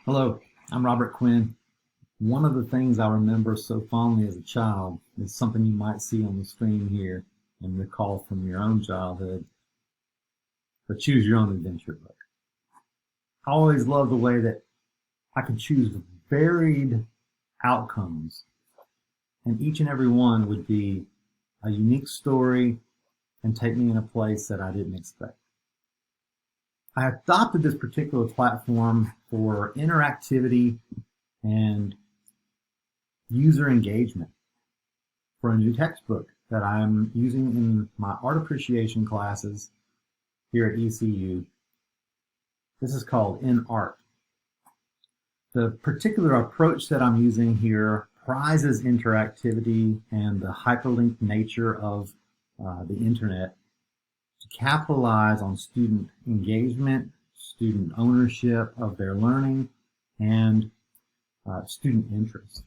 Hello, I'm Robert Quinn. One of the things I remember so fondly as a child is something you might see on the screen here and recall from your own childhood, the Choose Your Own Adventure book. I always loved the way that I could choose varied outcomes, and each and every one would be a unique story and take me in a place that I didn't expect. I adopted this particular platform for interactivity and user engagement for a new textbook that I'm using in my art appreciation classes here at ECU. This is called In Art. The particular approach that I'm using here prizes interactivity and the hyperlinked nature of the internet to capitalize on student engagement, student ownership of their learning, and student interest.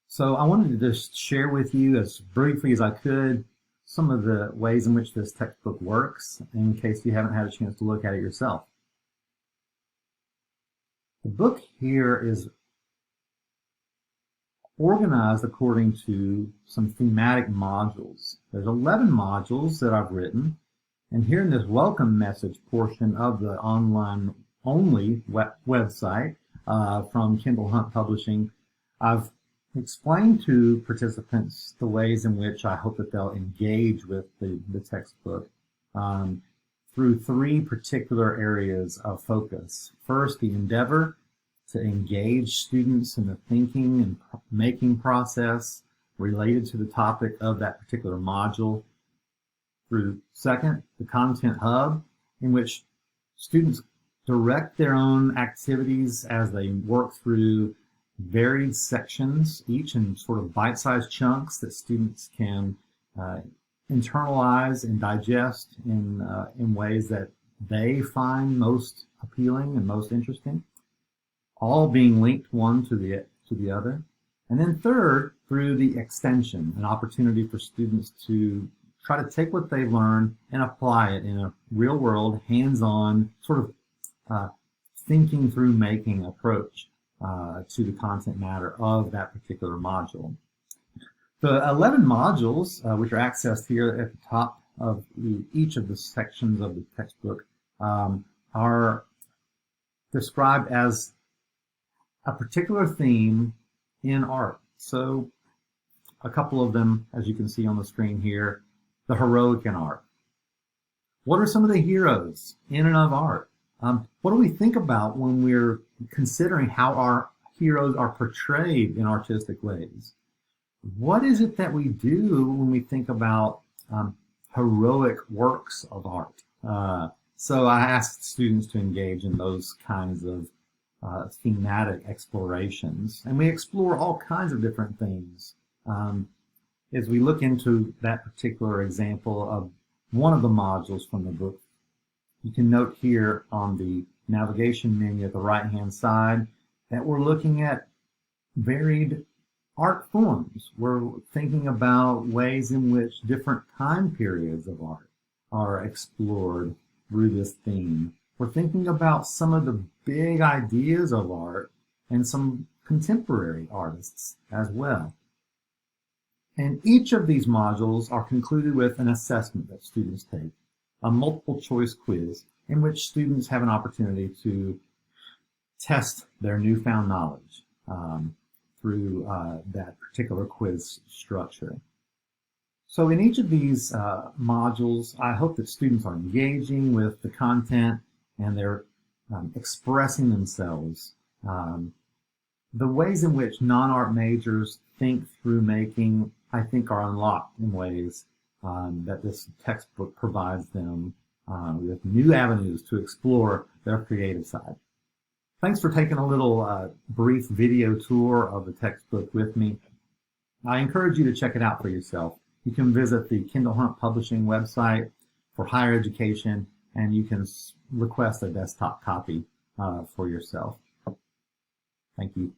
So I wanted to just share with you as briefly as I could some of the ways in which this textbook works in case you haven't had a chance to look at it yourself. The book here is organized according to some thematic modules. There's 11 modules that I've written, and here in this welcome message portion of the online only website from Kendall Hunt Publishing, I've explained to participants the ways in which I hope that they'll engage with the textbook through three particular areas of focus. First, the endeavor to engage students in the thinking and making process related to the topic of that particular module. Through second, the content hub, in which students direct their own activities as they work through varied sections, each in sort of bite-sized chunks that students can internalize and digest in ways that they find most appealing and most interesting, all being linked one to the other. And then third, through the extension, an opportunity for students to try to take what they've learned and apply it in a real-world, hands-on, sort of thinking through making approach to the content matter of that particular module. The 11 modules, which are accessed here at the top of each of the sections of the textbook, are described as a particular theme in art. So a couple of them, as you can see on the screen here, the heroic in art. What are some of the heroes in and of art? What do we think about when we're considering how our heroes are portrayed in artistic ways? What is it that we do when we think about heroic works of art? So I asked students to engage in those kinds of thematic explorations, and we explore all kinds of different things. As we look into that particular example of one of the modules from the book, you can note here on the navigation menu at the right-hand side that we're looking at varied art forms. We're thinking about ways in which different time periods of art are explored through this theme. We're thinking about some of the big ideas of art and some contemporary artists as well. And each of these modules are concluded with an assessment that students take, a multiple choice quiz in which students have an opportunity to test their newfound knowledge through that particular quiz structure. So in each of these modules, I hope that students are engaging with the content and they're expressing themselves. The ways in which non-art majors think through making, I think, are unlocked in ways that this textbook provides them with new avenues to explore their creative side. Thanks for taking a little brief video tour of the textbook with me. I encourage you to check it out for yourself. You can visit the Kendall Hunt Publishing website for higher education, and you can request a desktop copy for yourself. Thank you.